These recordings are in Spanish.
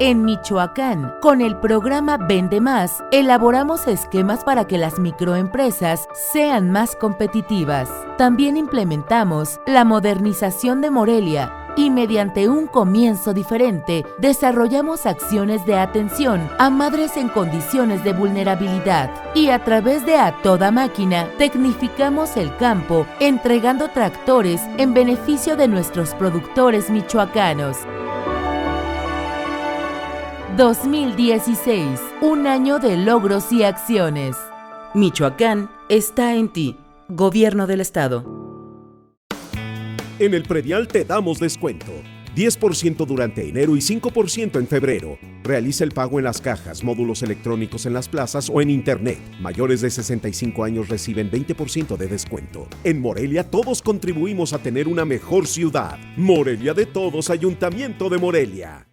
En Michoacán, con el programa Vende Más, elaboramos esquemas para que las microempresas sean más competitivas. También implementamos la modernización de Morelia y mediante un comienzo diferente, desarrollamos acciones de atención a madres en condiciones de vulnerabilidad y a través de A Toda Máquina, tecnificamos el campo, entregando tractores en beneficio de nuestros productores michoacanos. 2016, un año de logros y acciones. Michoacán está en ti, Gobierno del Estado. En el predial te damos descuento. 10% durante enero y 5% en febrero. Realiza el pago en las cajas, módulos electrónicos en las plazas o en internet. Mayores de 65 años reciben 20% de descuento. En Morelia todos contribuimos a tener una mejor ciudad. Morelia de todos, Ayuntamiento de Morelia.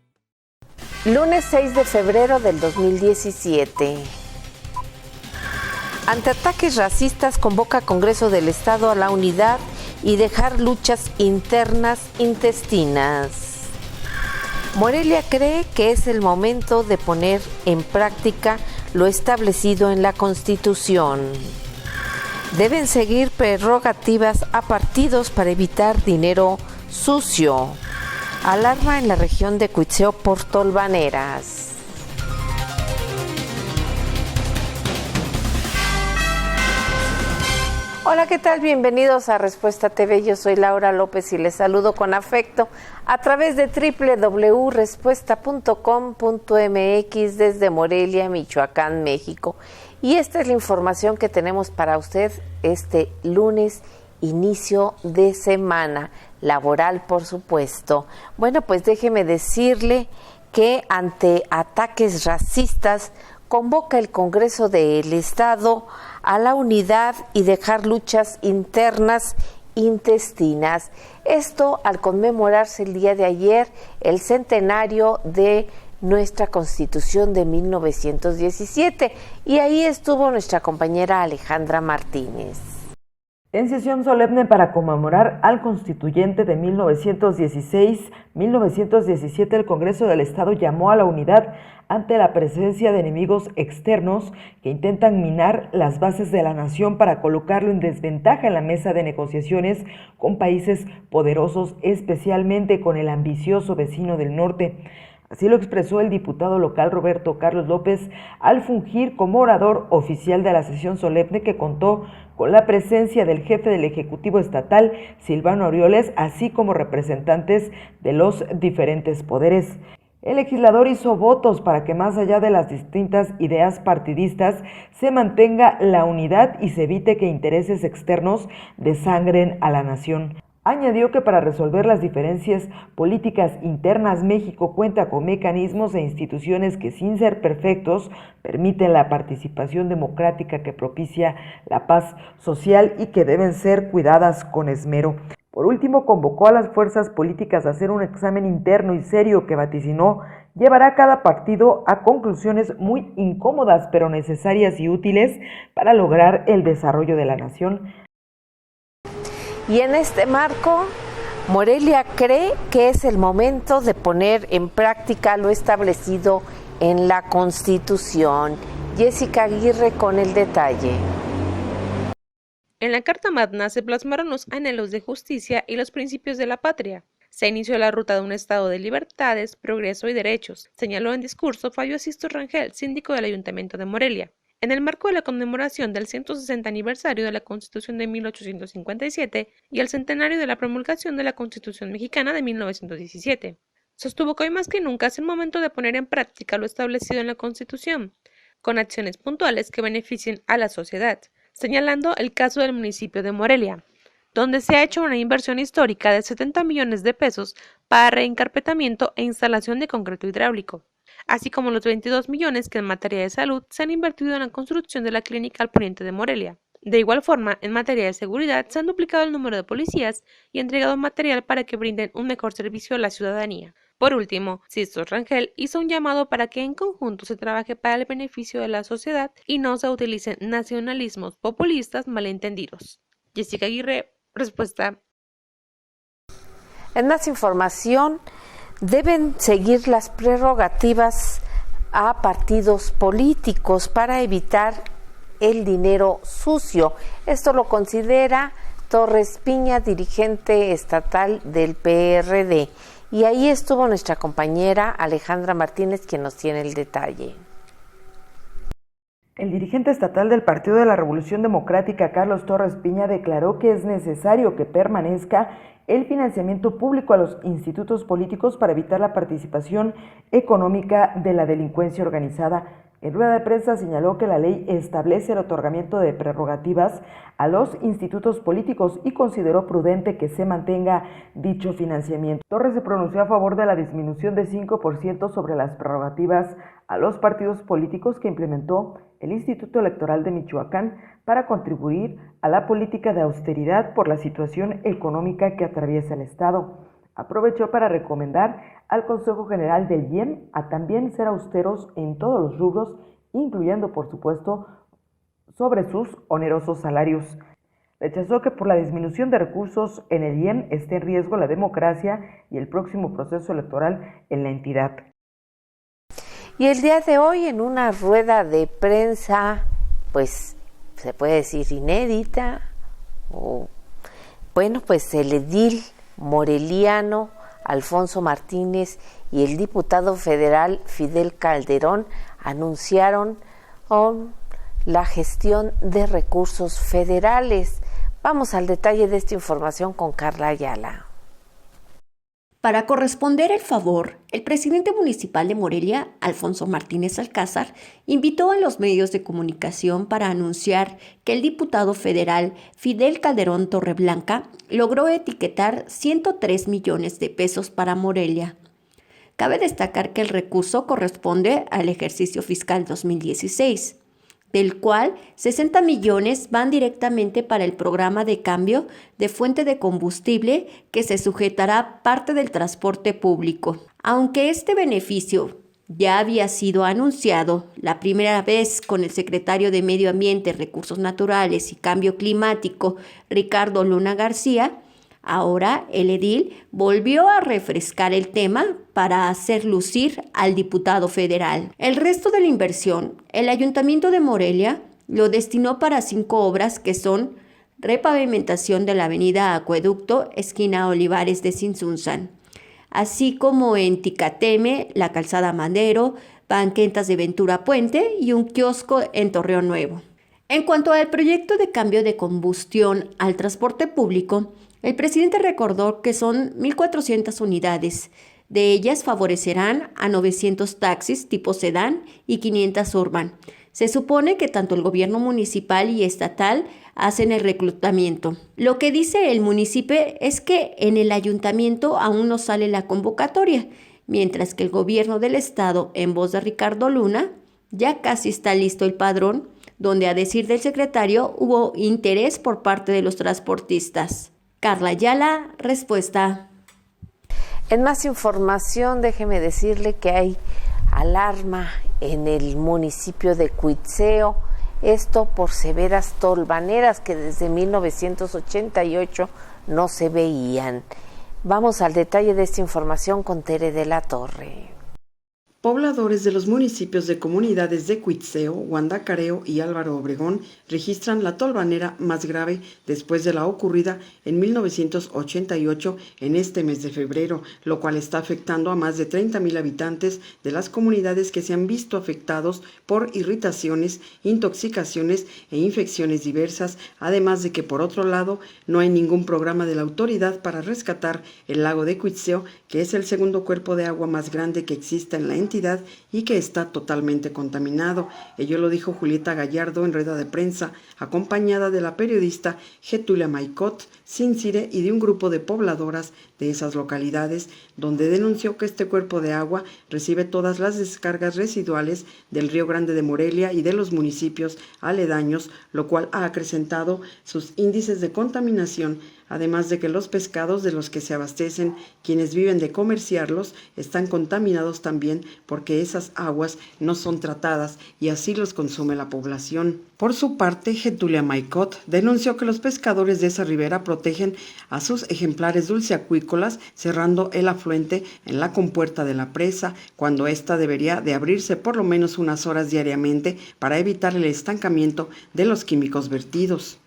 Lunes 6 de febrero del 2017. Ante ataques racistas, convoca Congreso del Estado a la unidad y dejar luchas internas intestinas. Morelia cree que es el momento de poner en práctica lo establecido en la Constitución. Deben seguir prerrogativas a partidos para evitar dinero sucio. Alarma en la región de Cuitzeo por tolvaneras. Hola, ¿qué tal? Bienvenidos a Respuesta TV. Yo soy Laura López y les saludo con afecto a través de www.respuesta.com.mx desde Morelia, Michoacán, México. Y esta es la información que tenemos para usted este lunes, inicio de semana laboral, por supuesto. Bueno, pues déjeme decirle que ante ataques racistas convoca el Congreso del Estado a la unidad y dejar luchas internas intestinas. Esto al conmemorarse el día de ayer el centenario de nuestra Constitución de 1917. Y ahí estuvo nuestra compañera Alejandra Martínez. En sesión solemne para conmemorar al constituyente de 1916-1917, el Congreso del Estado llamó a la unidad ante la presencia de enemigos externos que intentan minar las bases de la nación para colocarlo en desventaja en la mesa de negociaciones con países poderosos, especialmente con el ambicioso vecino del norte. Así lo expresó el diputado local Roberto Carlos López al fungir como orador oficial de la sesión solemne, que contó con la presencia del jefe del Ejecutivo Estatal, Silvano Aureoles, así como representantes de los diferentes poderes. El legislador hizo votos para que más allá de las distintas ideas partidistas se mantenga la unidad y se evite que intereses externos desangren a la nación. Añadió que para resolver las diferencias políticas internas, México cuenta con mecanismos e instituciones que, sin ser perfectos, permiten la participación democrática que propicia la paz social y que deben ser cuidadas con esmero. Por último, convocó a las fuerzas políticas a hacer un examen interno y serio que vaticinó llevará a cada partido a conclusiones muy incómodas pero necesarias y útiles para lograr el desarrollo de la nación. Y en este marco, Morelia cree que es el momento de poner en práctica lo establecido en la Constitución. Jessica Aguirre con el detalle. En la Carta Magna se plasmaron los anhelos de justicia y los principios de la patria. Se inició la ruta de un estado de libertades, progreso y derechos, señaló en discurso Fabio Sisto Rangel, síndico del Ayuntamiento de Morelia. En el marco de la conmemoración del 160 aniversario de la Constitución de 1857 y el centenario de la promulgación de la Constitución mexicana de 1917, sostuvo que hoy más que nunca es el momento de poner en práctica lo establecido en la Constitución, con acciones puntuales que beneficien a la sociedad, señalando el caso del municipio de Morelia, donde se ha hecho una inversión histórica de 70 millones de pesos para reencarpetamiento e instalación de concreto hidráulico, así como los 22 millones que en materia de salud se han invertido en la construcción de la clínica al poniente de Morelia. De igual forma, en materia de seguridad se han duplicado el número de policías y entregado material para que brinden un mejor servicio a la ciudadanía. Por último, Sisto Rangel hizo un llamado para que en conjunto se trabaje para el beneficio de la sociedad y no se utilicen nacionalismos populistas malentendidos. Jessica Aguirre, Respuesta. En más información, deben seguir las prerrogativas a partidos políticos para evitar el dinero sucio. Esto lo considera Torres Piña, dirigente estatal del PRD. Y ahí estuvo nuestra compañera Alejandra Martínez, quien nos tiene el detalle. El dirigente estatal del Partido de la Revolución Democrática, Carlos Torres Piña, declaró que es necesario que permanezca el financiamiento público a los institutos políticos para evitar la participación económica de la delincuencia organizada. En rueda de prensa señaló que la ley establece el otorgamiento de prerrogativas a los institutos políticos y consideró prudente que se mantenga dicho financiamiento. Torres se pronunció a favor de la disminución de 5% sobre las prerrogativas a los partidos políticos que implementó el Instituto Electoral de Michoacán para contribuir a la política de austeridad por la situación económica que atraviesa el Estado. Aprovechó para recomendar al Consejo General del IEM a también ser austeros en todos los rubros, incluyendo, por supuesto, sobre sus onerosos salarios. Rechazó que por la disminución de recursos en el IEM esté en riesgo la democracia y el próximo proceso electoral en la entidad. Y el día de hoy, en una rueda de prensa, pues se puede decir inédita, pues el edil moreliano Alfonso Martínez y el diputado federal Fidel Calderón anunciaron la gestión de recursos federales. Vamos al detalle de esta información con Carla Ayala. Para corresponder el favor, el presidente municipal de Morelia, Alfonso Martínez Alcázar, invitó a los medios de comunicación para anunciar que el diputado federal Fidel Calderón Torreblanca logró etiquetar 103 millones de pesos para Morelia. Cabe destacar que el recurso corresponde al ejercicio fiscal 2016. Del cual 60 millones van directamente para el programa de cambio de fuente de combustible que se sujetará parte del transporte público. Aunque este beneficio ya había sido anunciado la primera vez con el secretario de Medio Ambiente, Recursos Naturales y Cambio Climático, Ricardo Luna García, ahora el edil volvió a refrescar el tema para hacer lucir al diputado federal. El resto de la inversión, el Ayuntamiento de Morelia lo destinó para 5 obras que son repavimentación de la avenida Acueducto, esquina Olivares de Tzintzuntzan, así como en Ticateme, la calzada Madero, banquetas de Ventura Puente y un kiosco en Torreón Nuevo. En cuanto al proyecto de cambio de combustión al transporte público, el presidente recordó que son 1,400 unidades. De ellas favorecerán a 900 taxis tipo sedán y 500 urban. Se supone que tanto el gobierno municipal y estatal hacen el reclutamiento. Lo que dice el municipio es que en el ayuntamiento aún no sale la convocatoria, mientras que el gobierno del estado, en voz de Ricardo Luna, ya casi está listo el padrón, donde a decir del secretario hubo interés por parte de los transportistas. Carla Ayala, respuesta. En más información, déjeme decirle que hay alarma en el municipio de Cuitzeo, esto por severas tolvaneras que desde 1988 no se veían. Vamos al detalle de esta información con Tere de la Torre. Pobladores de los municipios de comunidades de Cuitzeo, Guandacareo y Álvaro Obregón registran la tolvanera más grave después de la ocurrida en 1988 en este mes de febrero, lo cual está afectando a más de 30,000 habitantes de las comunidades que se han visto afectados por irritaciones, intoxicaciones e infecciones diversas, además de que por otro lado no hay ningún programa de la autoridad para rescatar el lago de Cuitzeo, que es el segundo cuerpo de agua más grande que existe en la entidad y que está totalmente contaminado. Ello lo dijo Julieta Gallardo en rueda de prensa, acompañada de la periodista Getulia Maicot, Cincire y de un grupo de pobladoras de esas localidades, donde denunció que este cuerpo de agua recibe todas las descargas residuales del Río Grande de Morelia y de los municipios aledaños, lo cual ha acrecentado sus índices de contaminación además de que los pescados de los que se abastecen quienes viven de comerciarlos están contaminados también porque esas aguas no son tratadas y así los consume la población. Por su parte, Getulia Maicot denunció que los pescadores de esa ribera protegen a sus ejemplares dulceacuícolas cerrando el afluente en la compuerta de la presa, cuando ésta debería de abrirse por lo menos unas horas diariamente para evitar el estancamiento de los químicos vertidos.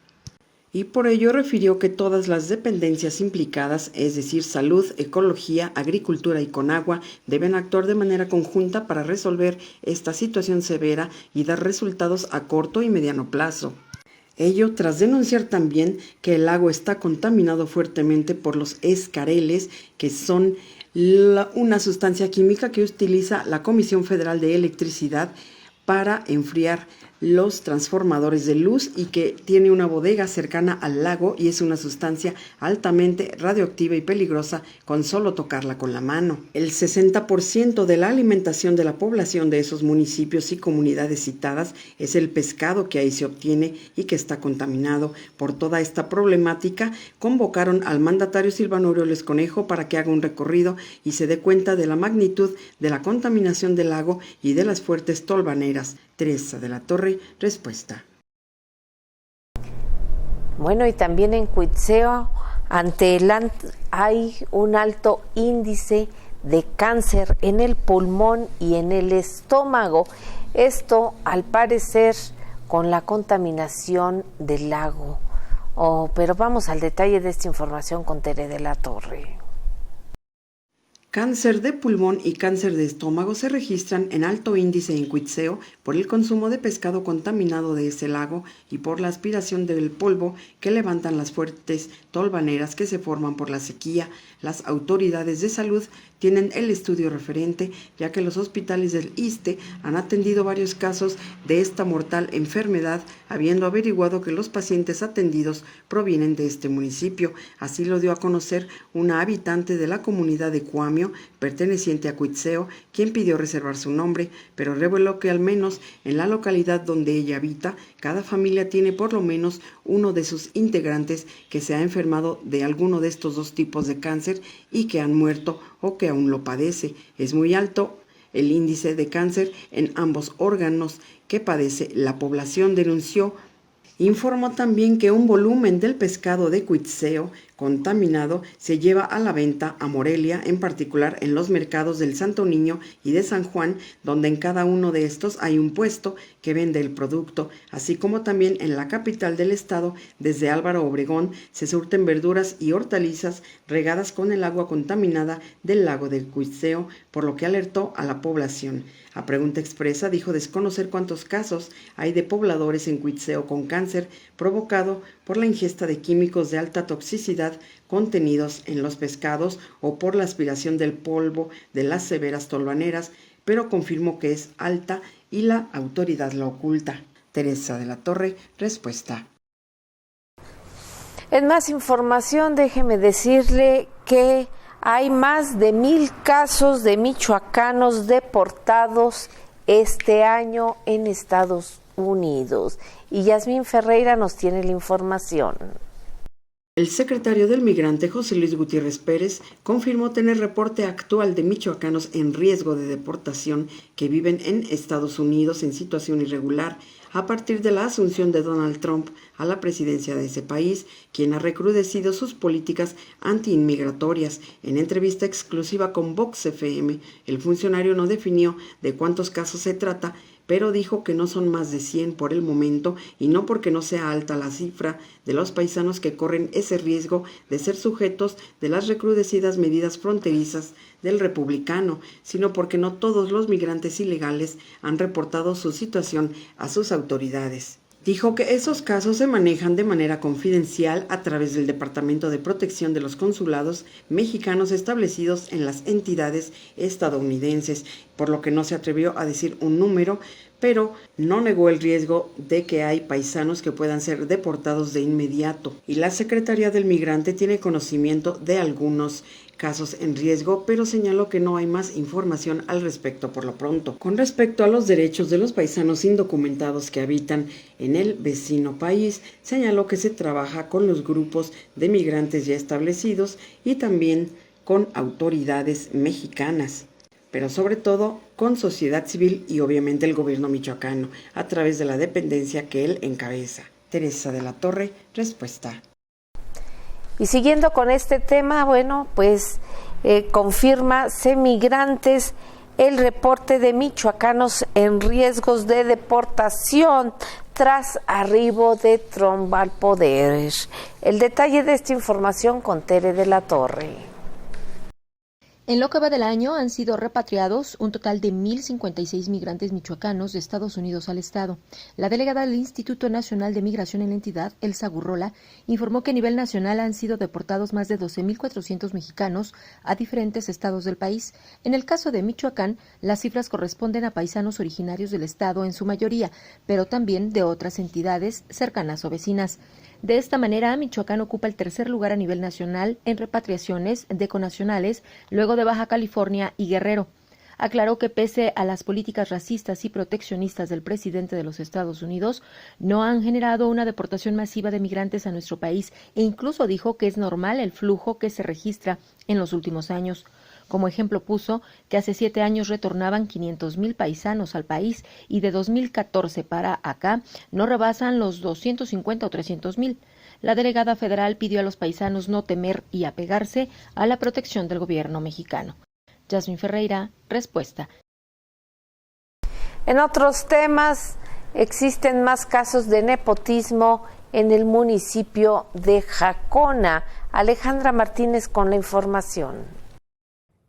Y por ello refirió que todas las dependencias implicadas, es decir, salud, ecología, agricultura y Conagua, deben actuar de manera conjunta para resolver esta situación severa y dar resultados a corto y mediano plazo. Ello tras denunciar también que el lago está contaminado fuertemente por los escareles, que son una sustancia química que utiliza la Comisión Federal de Electricidad para enfriar los transformadores de luz y que tiene una bodega cercana al lago y es una sustancia altamente radioactiva y peligrosa con solo tocarla con la mano. El 60% de la alimentación de la población de esos municipios y comunidades citadas es el pescado que ahí se obtiene y que está contaminado. Por toda esta problemática, convocaron al mandatario Silvano Aureoles Conejo para que haga un recorrido y se dé cuenta de la magnitud de la contaminación del lago y de las fuertes tolvaneras. Teresa de la Torre, respuesta. Bueno, y también en Cuitzeo hay un alto índice de cáncer en el pulmón y en el estómago. Esto, al parecer, con la contaminación del lago. Pero vamos al detalle de esta información con Tere de la Torre. Cáncer de pulmón y cáncer de estómago se registran en alto índice en Cuitzeo por el consumo de pescado contaminado de ese lago y por la aspiración del polvo que levantan las fuertes tolvaneras que se forman por la sequía. Las autoridades de salud tienen el estudio referente, ya que los hospitales del ISSSTE han atendido varios casos de esta mortal enfermedad, habiendo averiguado que los pacientes atendidos provienen de este municipio. Así lo dio a conocer una habitante de la comunidad de Cuamio, perteneciente a Cuitzeo, quien pidió reservar su nombre, pero reveló que al menos en la localidad donde ella habita, cada familia tiene por lo menos uno de sus integrantes que se ha enfermado de alguno de estos dos tipos de cáncer y que han muerto o que aún lo padece. Es muy alto el índice de cáncer en ambos órganos que padece la población, denunció. Informó también que un volumen del pescado de Cuitzeo contaminado se lleva a la venta a Morelia, en particular en los mercados del Santo Niño y de San Juan, donde en cada uno de estos hay un puesto que vende el producto, así como también en la capital del estado, desde Álvaro Obregón, se surten verduras y hortalizas regadas con el agua contaminada del lago del Cuitzeo, por lo que alertó a la población. A pregunta expresa dijo desconocer cuántos casos hay de pobladores en Cuitzeo con cáncer provocado por la ingesta de químicos de alta toxicidad contenidos en los pescados o por la aspiración del polvo de las severas tolvaneras, pero confirmó que es alta y la autoridad la oculta. Teresa de la Torre, respuesta. En más información, déjeme decirle que hay más de 1,000 casos de michoacanos deportados este año en Estados Unidos. Y Yasmín Ferreira nos tiene la información. El secretario del Migrante, José Luis Gutiérrez Pérez, confirmó tener reporte actual de michoacanos en riesgo de deportación que viven en Estados Unidos en situación irregular a partir de la asunción de Donald Trump a la presidencia de ese país, quien ha recrudecido sus políticas antiinmigratorias. En entrevista exclusiva con Vox FM, el funcionario no definió de cuántos casos se trata, pero dijo que no son más de 100 por el momento y no porque no sea alta la cifra de los paisanos que corren ese riesgo de ser sujetos de las recrudecidas medidas fronterizas del republicano, sino porque no todos los migrantes ilegales han reportado su situación a sus autoridades. Dijo que esos casos se manejan de manera confidencial a través del Departamento de Protección de los Consulados mexicanos establecidos en las entidades estadounidenses, por lo que no se atrevió a decir un número, pero no negó el riesgo de que hay paisanos que puedan ser deportados de inmediato. Y la Secretaría del Migrante tiene conocimiento de algunos casos en riesgo, pero señaló que no hay más información al respecto por lo pronto. Con respecto a los derechos de los paisanos indocumentados que habitan en el vecino país, señaló que se trabaja con los grupos de migrantes ya establecidos y también con autoridades mexicanas, pero sobre todo con sociedad civil y obviamente el gobierno michoacano, a través de la dependencia que él encabeza. Teresa de la Torre, respuesta. Y siguiendo con este tema, bueno, pues confirma Semigrantes el reporte de michoacanos en riesgos de deportación tras arribo de Trump al poder. El detalle de esta información con Tere de la Torre. En lo que va del año han sido repatriados un total de 1,056 migrantes michoacanos de Estados Unidos al estado. La delegada del Instituto Nacional de Migración en la entidad, Elsa Gurrola, informó que a nivel nacional han sido deportados más de 12,400 mexicanos a diferentes estados del país. En el caso de Michoacán, las cifras corresponden a paisanos originarios del estado en su mayoría, pero también de otras entidades cercanas o vecinas. De esta manera, Michoacán ocupa el tercer lugar a nivel nacional en repatriaciones de connacionales, luego de Baja California y Guerrero. Aclaró que pese a las políticas racistas y proteccionistas del presidente de los Estados Unidos, no han generado una deportación masiva de migrantes a nuestro país e incluso dijo que es normal el flujo que se registra en los últimos años. Como ejemplo puso que hace 7 años retornaban 500,000 paisanos al país y de 2014 para acá no rebasan los 250 o 300,000. La delegada federal pidió a los paisanos no temer y apegarse a la protección del gobierno mexicano. Yasmin Ferreira, respuesta. En otros temas, existen más casos de nepotismo en el municipio de Jacona. Alejandra Martínez con la información.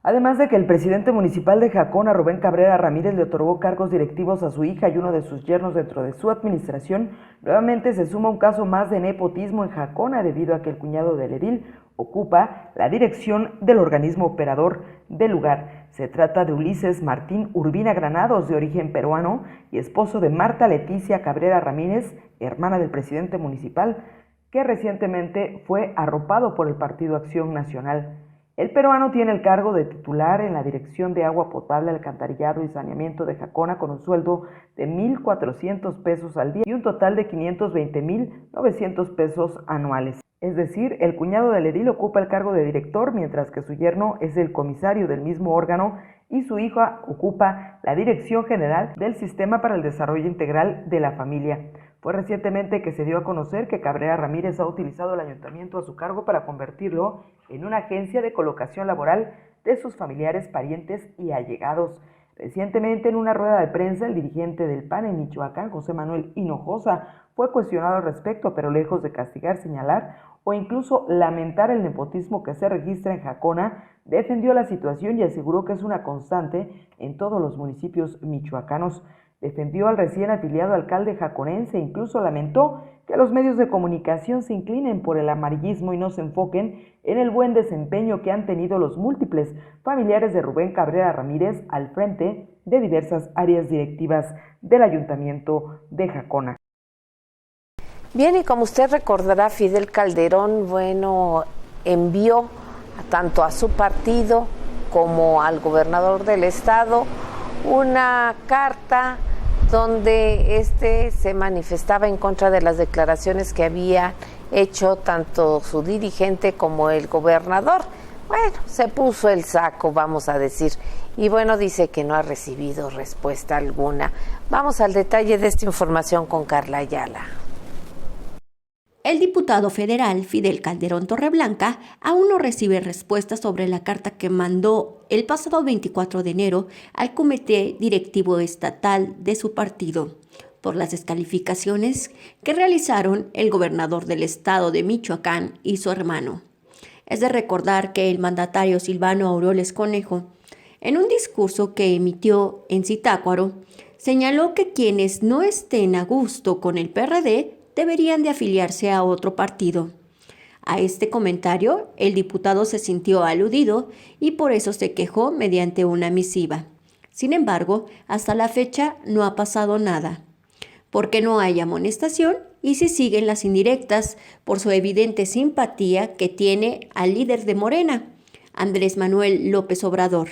Además de que el presidente municipal de Jacona, Rubén Cabrera Ramírez, le otorgó cargos directivos a su hija y uno de sus yernos dentro de su administración, nuevamente se suma un caso más de nepotismo en Jacona debido a que el cuñado del edil ocupa la dirección del organismo operador del lugar. Se trata de Ulises Martín Urbina Granados, de origen peruano y esposo de Marta Leticia Cabrera Ramírez, hermana del presidente municipal, que recientemente fue arropado por el Partido Acción Nacional. El peruano tiene el cargo de titular en la Dirección de Agua Potable, Alcantarillado y Saneamiento de Jacona con un sueldo de 1,400 pesos al día y un total de 520,900 pesos anuales. Es decir, el cuñado del edil ocupa el cargo de director, mientras que su yerno es el comisario del mismo órgano y su hija ocupa la Dirección General del Sistema para el Desarrollo Integral de la Familia. Fue recientemente que se dio a conocer que Cabrera Ramírez ha utilizado el ayuntamiento a su cargo para convertirlo en una agencia de colocación laboral de sus familiares, parientes y allegados. Recientemente, en una rueda de prensa, el dirigente del PAN en Michoacán, José Manuel Hinojosa, fue cuestionado al respecto, pero lejos de castigar, señalar o incluso lamentar el nepotismo que se registra en Jacona, defendió la situación y aseguró que es una constante en todos los municipios michoacanos. Defendió al recién afiliado alcalde jaconense e incluso lamentó que los medios de comunicación se inclinen por el amarillismo y no se enfoquen en el buen desempeño que han tenido los múltiples familiares de Rubén Cabrera Ramírez al frente de diversas áreas directivas del Ayuntamiento de Jacona. Bien, y como usted recordará, Fidel Calderón, envió tanto a su partido como al gobernador del estado una carta donde se manifestaba en contra de las declaraciones que había hecho tanto su dirigente como el gobernador. Bueno, se puso el saco, vamos a decir, y dice que no ha recibido respuesta alguna. Vamos al detalle de esta información con Carla Ayala. El diputado federal Fidel Calderón Torreblanca aún no recibe respuesta sobre la carta que mandó el pasado 24 de enero al Comité Directivo Estatal de su partido por las descalificaciones que realizaron el gobernador del estado de Michoacán y su hermano. Es de recordar que el mandatario Silvano Aureoles Conejo, en un discurso que emitió en Zitácuaro, señaló que quienes no estén a gusto con el PRD deberían de afiliarse a otro partido. A este comentario, el diputado se sintió aludido y por eso se quejó mediante una misiva. Sin embargo, hasta la fecha no ha pasado nada, porque no hay amonestación y se siguen las indirectas por su evidente simpatía que tiene al líder de Morena, Andrés Manuel López Obrador,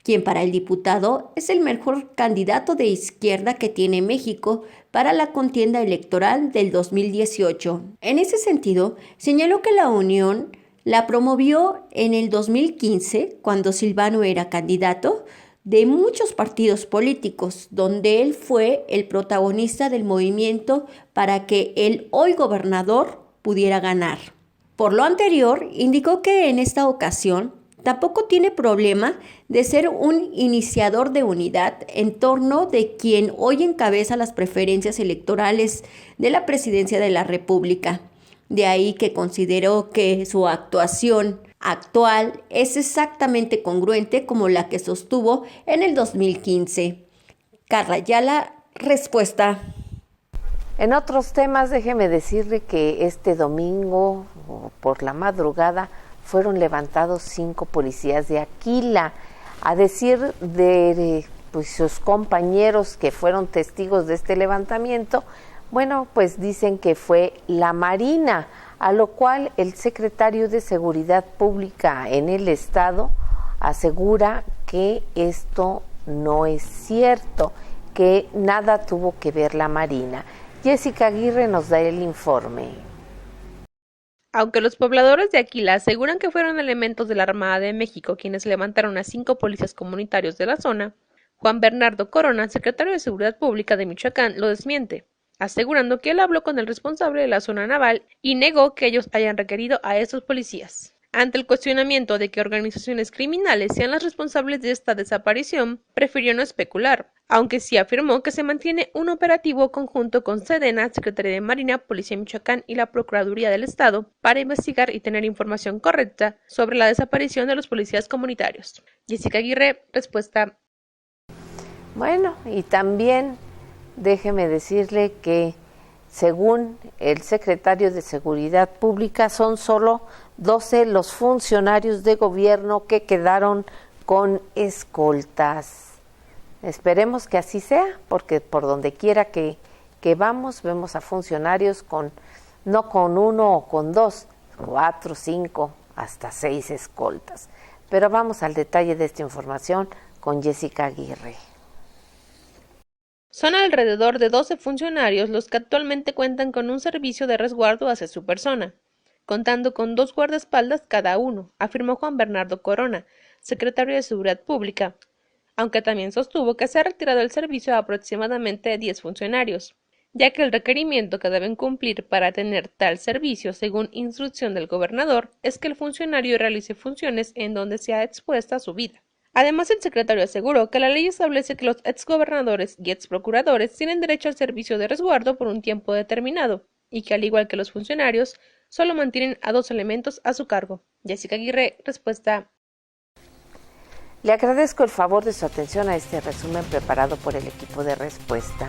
quien para el diputado es el mejor candidato de izquierda que tiene México para la contienda electoral del 2018. En ese sentido, señaló que la unión la promovió en el 2015, cuando Silvano era candidato de muchos partidos políticos, donde él fue el protagonista del movimiento para que el hoy gobernador pudiera ganar. Por lo anterior, indicó que en esta ocasión tampoco tiene problema de ser un iniciador de unidad en torno de quien hoy encabeza las preferencias electorales de la presidencia de la República. De ahí que consideró que su actuación actual es exactamente congruente como la que sostuvo en el 2015. Carla Ayala, respuesta. En otros temas, déjeme decirle que este domingo por la madrugada fueron levantados 5 policías de Aquila. A decir de sus compañeros que fueron testigos de este levantamiento, bueno, pues dicen que fue la Marina, a lo cual el secretario de Seguridad Pública en el estado asegura que esto no es cierto, que nada tuvo que ver la Marina. Jessica Aguirre nos da el informe. Aunque los pobladores de Aquila aseguran que fueron elementos de la Armada de México quienes levantaron a 5 policías comunitarios de la zona, Juan Bernardo Corona, secretario de Seguridad Pública de Michoacán, lo desmiente, asegurando que él habló con el responsable de la zona naval y negó que ellos hayan requerido a estos policías. Ante el cuestionamiento de que organizaciones criminales sean las responsables de esta desaparición, prefirió no especular, aunque sí afirmó que se mantiene un operativo conjunto con Sedena, Secretaría de Marina, Policía de Michoacán y la Procuraduría del Estado para investigar y tener información correcta sobre la desaparición de los policías comunitarios. Jessica Aguirre, respuesta. Bueno, y también déjeme decirle que según el secretario de Seguridad Pública, son solo 12 los funcionarios de gobierno que quedaron con escoltas. Esperemos que así sea, porque por donde quiera que vamos, vemos a funcionarios no con 1 o con 2, 4, 5, hasta 6 escoltas. Pero vamos al detalle de esta información con Jessica Aguirre. Son alrededor de 12 funcionarios los que actualmente cuentan con un servicio de resguardo hacia su persona, contando con 2 guardaespaldas cada uno, afirmó Juan Bernardo Corona, secretario de Seguridad Pública, aunque también sostuvo que se ha retirado el servicio a aproximadamente 10 funcionarios, ya que el requerimiento que deben cumplir para tener tal servicio, según instrucción del gobernador, es que el funcionario realice funciones en donde sea expuesta su vida. Además, el secretario aseguró que la ley establece que los exgobernadores y exprocuradores tienen derecho al servicio de resguardo por un tiempo determinado, y que al igual que los funcionarios, solo mantienen a 2 elementos a su cargo. Jessica Aguirre, respuesta. Le agradezco el favor de su atención a este resumen preparado por el equipo de Respuesta.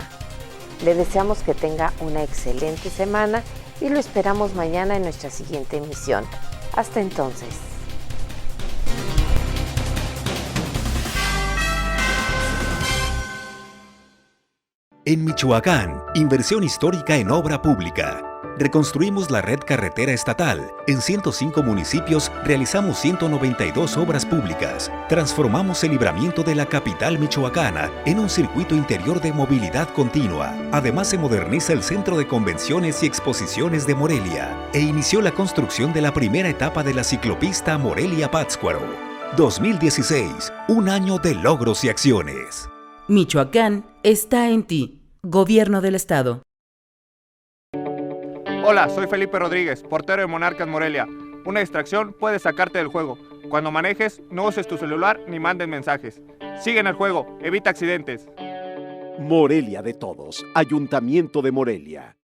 Le deseamos que tenga una excelente semana y lo esperamos mañana en nuestra siguiente emisión. Hasta entonces. En Michoacán, inversión histórica en obra pública. Reconstruimos la red carretera estatal. En 105 municipios realizamos 192 obras públicas. Transformamos el libramiento de la capital michoacana en un circuito interior de movilidad continua. Además, se moderniza el Centro de Convenciones y Exposiciones de Morelia e inició la construcción de la primera etapa de la ciclopista Morelia-Pátzcuaro. 2016, un año de logros y acciones. Michoacán está en ti. Gobierno del Estado. Hola, soy Felipe Rodríguez, portero de Monarcas Morelia. Una distracción puede sacarte del juego. Cuando manejes, no uses tu celular ni mandes mensajes. Sigue en el juego, evita accidentes. Morelia de todos, Ayuntamiento de Morelia.